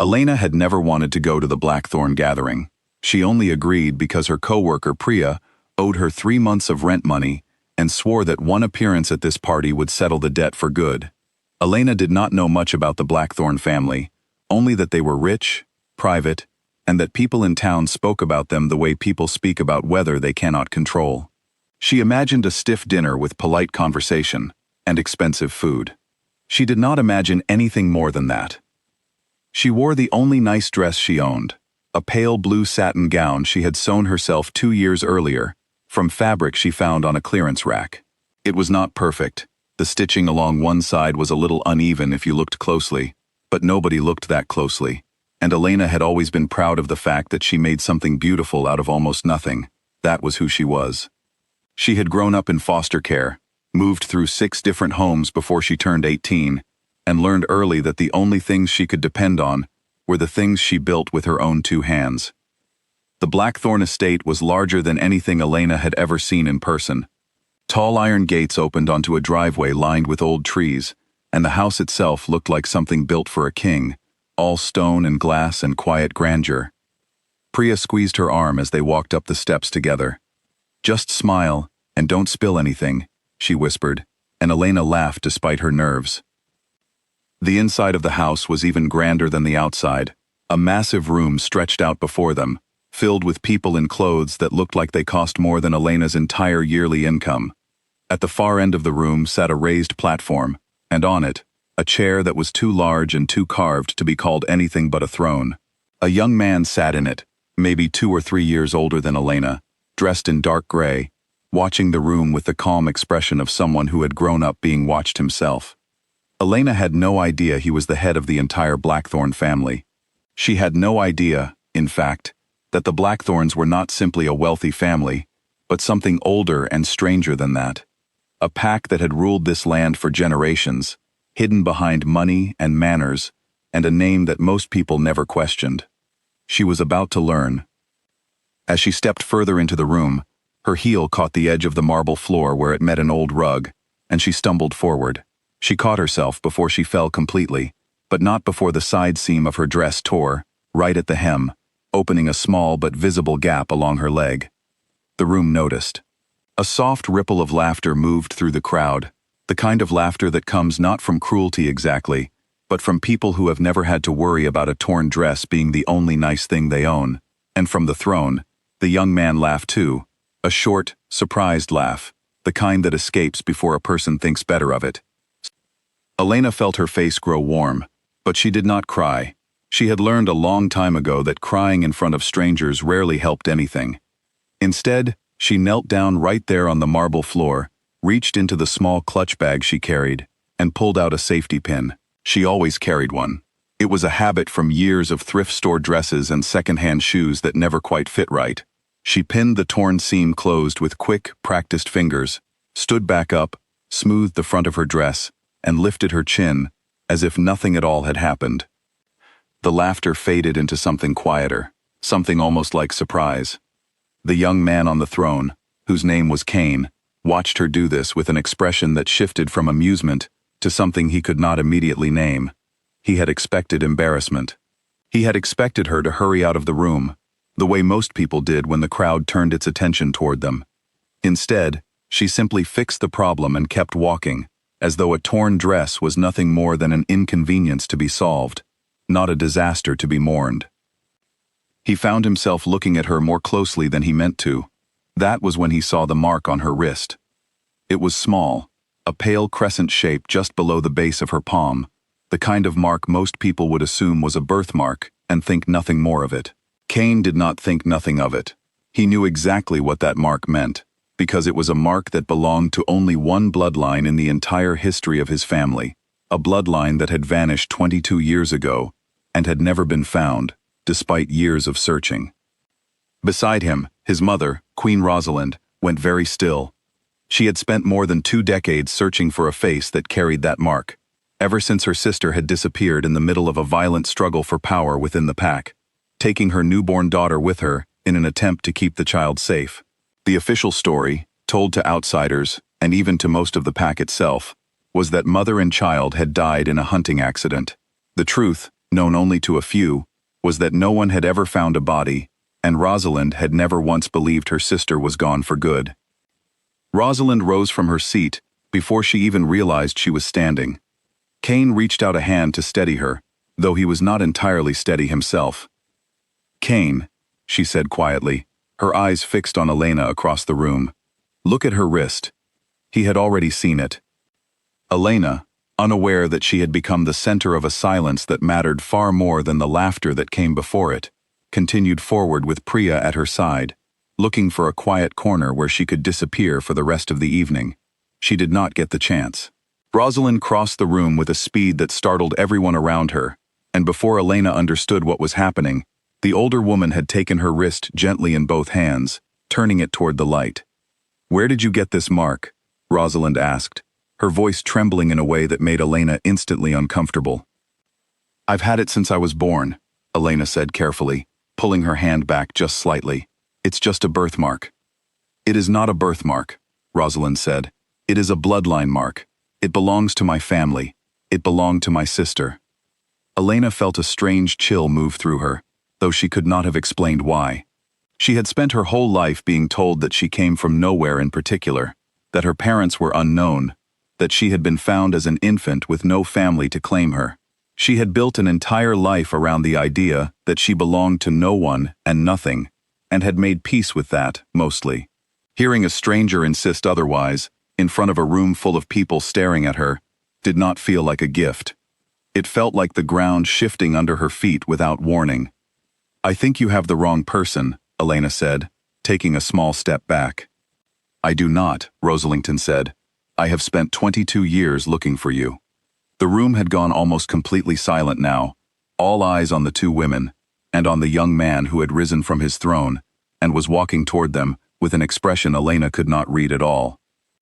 Elena had never wanted to go to the Blackthorn gathering. She only agreed because her co-worker Priya owed her 3 months of rent money and swore that one appearance at this party would settle the debt for good. Elena did not know much about the Blackthorn family, only that they were rich, private, and that people in town spoke about them the way people speak about weather they cannot control. She imagined a stiff dinner with polite conversation and expensive food. She did not imagine anything more than that. She wore the only nice dress she owned, a pale blue satin gown she had sewn herself 2 years earlier, from fabric she found on a clearance rack. It was not perfect. The stitching along one side was a little uneven if you looked closely, but nobody looked that closely, and Elena had always been proud of the fact that she made something beautiful out of almost nothing. That was who she was. She had grown up in foster care, moved through 6 different homes before she turned 18, and learned early that the only things she could depend on were the things she built with her own 2 hands. The Blackthorn estate was larger than anything Elena had ever seen in person. Tall iron gates opened onto a driveway lined with old trees, and the house itself looked like something built for a king, all stone and glass and quiet grandeur. Priya squeezed her arm as they walked up the steps together. "Just smile, and don't spill anything," she whispered, and Elena laughed despite her nerves. The inside of the house was even grander than the outside. A massive room stretched out before them, filled with people in clothes that looked like they cost more than Elena's entire yearly income. At the far end of the room sat a raised platform, and on it, a chair that was too large and too carved to be called anything but a throne. A young man sat in it, maybe 2 or 3 years older than Elena, dressed in dark gray, watching the room with the calm expression of someone who had grown up being watched himself. Elena had no idea he was the head of the entire Blackthorn family. She had no idea, in fact, that the Blackthorns were not simply a wealthy family, but something older and stranger than that. A pack that had ruled this land for generations, hidden behind money and manners, and a name that most people never questioned. She was about to learn. As she stepped further into the room, her heel caught the edge of the marble floor where it met an old rug, and she stumbled forward. She caught herself before she fell completely, but not before the side seam of her dress tore, right at the hem, opening a small but visible gap along her leg. The room noticed. A soft ripple of laughter moved through the crowd, the kind of laughter that comes not from cruelty exactly, but from people who have never had to worry about a torn dress being the only nice thing they own. And from the throne, the young man laughed too, a short, surprised laugh, the kind that escapes before a person thinks better of it. Elena felt her face grow warm, but she did not cry. She had learned a long time ago that crying in front of strangers rarely helped anything. Instead, she knelt down right there on the marble floor, reached into the small clutch bag she carried, and pulled out a safety pin. She always carried one. It was a habit from years of thrift store dresses and secondhand shoes that never quite fit right. She pinned the torn seam closed with quick, practiced fingers, stood back up, smoothed the front of her dress, and lifted her chin, as if nothing at all had happened. The laughter faded into something quieter, something almost like surprise. The young man on the throne, whose name was Cain, watched her do this with an expression that shifted from amusement to something he could not immediately name. He had expected embarrassment. He had expected her to hurry out of the room, the way most people did when the crowd turned its attention toward them. Instead, she simply fixed the problem and kept walking, as though a torn dress was nothing more than an inconvenience to be solved, not a disaster to be mourned. He found himself looking at her more closely than he meant to. That was when he saw the mark on her wrist. It was small, a pale crescent shape just below the base of her palm, the kind of mark most people would assume was a birthmark and think nothing more of it. Cain did not think nothing of it. He knew exactly what that mark meant, because it was a mark that belonged to only one bloodline in the entire history of his family, a bloodline that had vanished 22 years ago and had never been found, despite years of searching. Beside him, his mother, Queen Rosalind, went very still. She had spent more than 2 decades searching for a face that carried that mark, ever since her sister had disappeared in the middle of a violent struggle for power within the pack, taking her newborn daughter with her in an attempt to keep the child safe. The official story, told to outsiders, and even to most of the pack itself, was that mother and child had died in a hunting accident. The truth known only to a few, was that no one had ever found a body, and Rosalind had never once believed her sister was gone for good. Rosalind rose from her seat before she even realized she was standing. Kane reached out a hand to steady her, though he was not entirely steady himself. "Kane," she said quietly, her eyes fixed on Elena across the room. "Look at her wrist." He had already seen it. Elena, unaware that she had become the center of a silence that mattered far more than the laughter that came before it, continued forward with Priya at her side, looking for a quiet corner where she could disappear for the rest of the evening. She did not get the chance. Rosalind crossed the room with a speed that startled everyone around her, and before Elena understood what was happening, the older woman had taken her wrist gently in both hands, turning it toward the light. "Where did you get this mark?" Rosalind asked, her voice trembling in a way that made Elena instantly uncomfortable. "I've had it since I was born," Elena said carefully, pulling her hand back just slightly. "It's just a birthmark." "It is not a birthmark," Rosalind said. "It is a bloodline mark. It belongs to my family. It belonged to my sister." Elena felt a strange chill move through her, though she could not have explained why. She had spent her whole life being told that she came from nowhere in particular, that her parents were unknown, that she had been found as an infant with no family to claim her. She had built an entire life around the idea that she belonged to no one and nothing, and had made peace with that, mostly. Hearing a stranger insist otherwise, in front of a room full of people staring at her, did not feel like a gift. It felt like the ground shifting under her feet without warning. "I think you have the wrong person," Elena said, taking a small step back. "I do not," Rosalington said. "I have spent 22 years looking for you." The room had gone almost completely silent now, all eyes on the two women, and on the young man who had risen from his throne, and was walking toward them with an expression Elena could not read at all.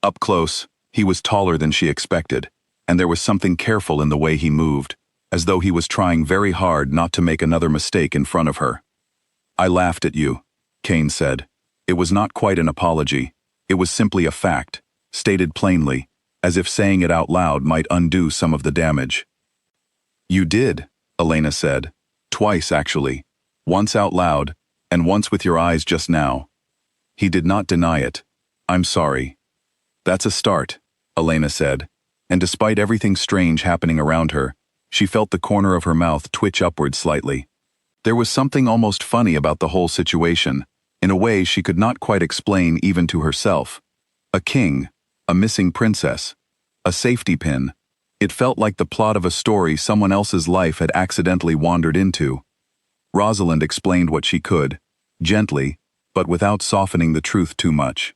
Up close, he was taller than she expected, and there was something careful in the way he moved, as though he was trying very hard not to make another mistake in front of her. "I laughed at you," Kane said. It was not quite an apology. It was simply a fact, stated plainly, as if saying it out loud might undo some of the damage. "You did," Elena said. "Twice, actually. Once out loud, and once with your eyes just now." He did not deny it. "I'm sorry." "That's a start," Elena said, and despite everything strange happening around her, she felt the corner of her mouth twitch upward slightly. There was something almost funny about the whole situation, in a way she could not quite explain even to herself. A king, a missing princess, a safety pin. It felt like the plot of a story someone else's life had accidentally wandered into. Rosalind explained what she could, gently, but without softening the truth too much.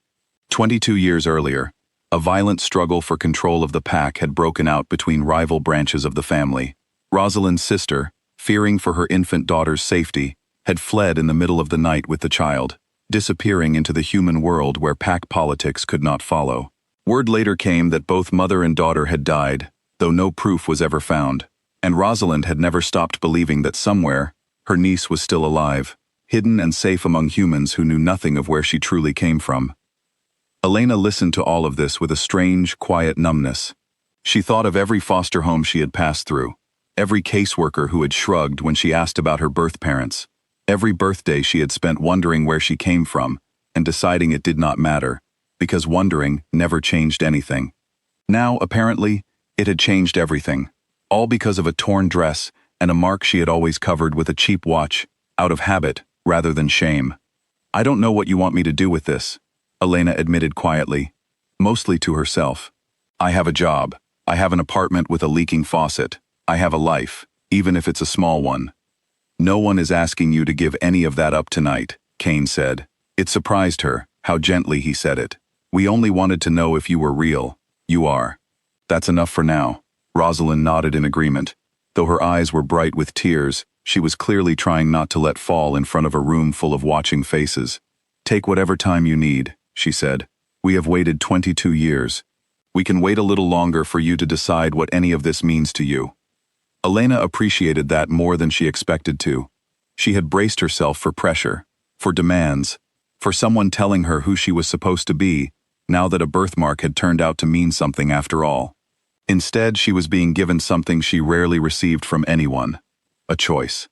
22 years earlier, a violent struggle for control of the pack had broken out between rival branches of the family. Rosalind's sister, fearing for her infant daughter's safety, had fled in the middle of the night with the child, disappearing into the human world where pack politics could not follow. Word later came that both mother and daughter had died, though no proof was ever found, and Rosalind had never stopped believing that somewhere, her niece was still alive, hidden and safe among humans who knew nothing of where she truly came from. Elena listened to all of this with a strange, quiet numbness. She thought of every foster home she had passed through, every caseworker who had shrugged when she asked about her birth parents, every birthday she had spent wondering where she came from, and deciding it did not matter, because wondering never changed anything. Now, apparently, it had changed everything, all because of a torn dress and a mark she had always covered with a cheap watch, out of habit rather than shame. "I don't know what you want me to do with this," Elena admitted quietly, mostly to herself. "I have a job. I have an apartment with a leaking faucet. I have a life, even if it's a small one." "No one is asking you to give any of that up tonight," Kane said. It surprised her, how gently he said it. "We only wanted to know if you were real. You are. That's enough for now." Rosalind nodded in agreement. Though her eyes were bright with tears, she was clearly trying not to let fall in front of a room full of watching faces. "Take whatever time you need," she said. "We have waited 22 years. We can wait a little longer for you to decide what any of this means to you." Elena appreciated that more than she expected to. She had braced herself for pressure, for demands, for someone telling her who she was supposed to be, now that a birthmark had turned out to mean something after all. Instead, she was being given something she rarely received from anyone: A choice.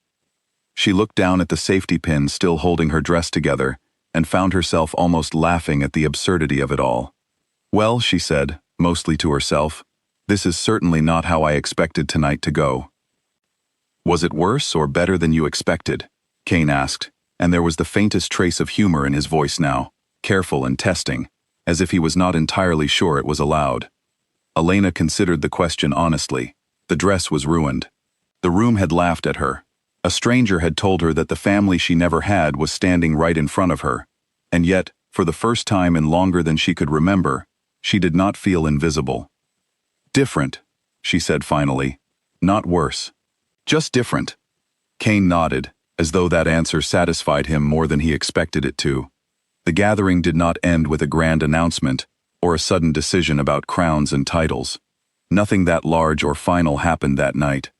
She looked down at the safety pin still holding her dress together and found herself almost laughing at the absurdity of it all. Well, she said, mostly to herself, this is certainly not how I expected tonight to go. Was it worse or better than you expected? Kane asked, and there was the faintest trace of humor in his voice now, careful and testing, as if he was not entirely sure it was allowed. Elena considered the question honestly. The dress was ruined. The room had laughed at her. A stranger had told her that the family she never had was standing right in front of her, and yet, for the first time in longer than she could remember, she did not feel invisible. Different, she said finally. Not worse. Just different. Kane nodded, as though that answer satisfied him more than he expected it to. The gathering did not end with a grand announcement or a sudden decision about crowns and titles. Nothing that large or final happened that night.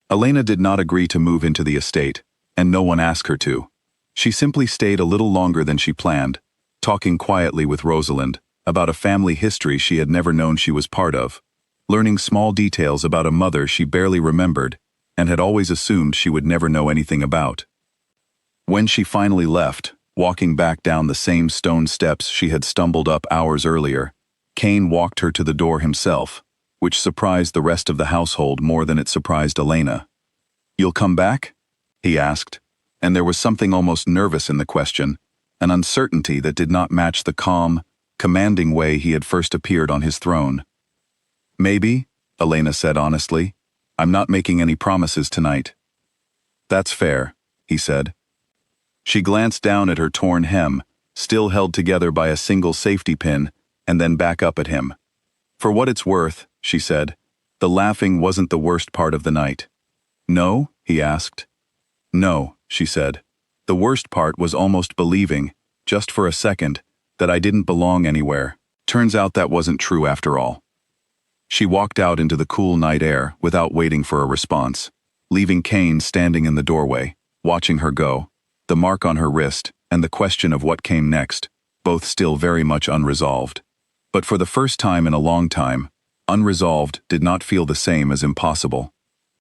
Elena did not agree to move into the estate, and no one asked her to. She simply stayed a little longer than she planned, talking quietly with Rosalind about a family history she had never known she was part of, learning small details about a mother she barely remembered and had always assumed she would never know anything about. When she finally left, walking back down the same stone steps she had stumbled up hours earlier, Kane walked her to the door himself, which surprised the rest of the household more than it surprised Elena. "You'll come back?" he asked, and there was something almost nervous in the question, an uncertainty that did not match the calm, commanding way he had first appeared on his throne. "Maybe," Elena said honestly. "I'm not making any promises tonight." "That's fair," he said. She glanced down at her torn hem, still held together by a single safety pin, and then back up at him. "For what it's worth," she said, "the laughing wasn't the worst part of the night." "No?" he asked. "No," she said. "The worst part was almost believing, just for a second, that I didn't belong anywhere. Turns out that wasn't true after all." She walked out into the cool night air without waiting for a response, leaving Kane standing in the doorway, watching her go, the mark on her wrist and the question of what came next, both still very much unresolved. But for the first time in a long time, unresolved did not feel the same as impossible.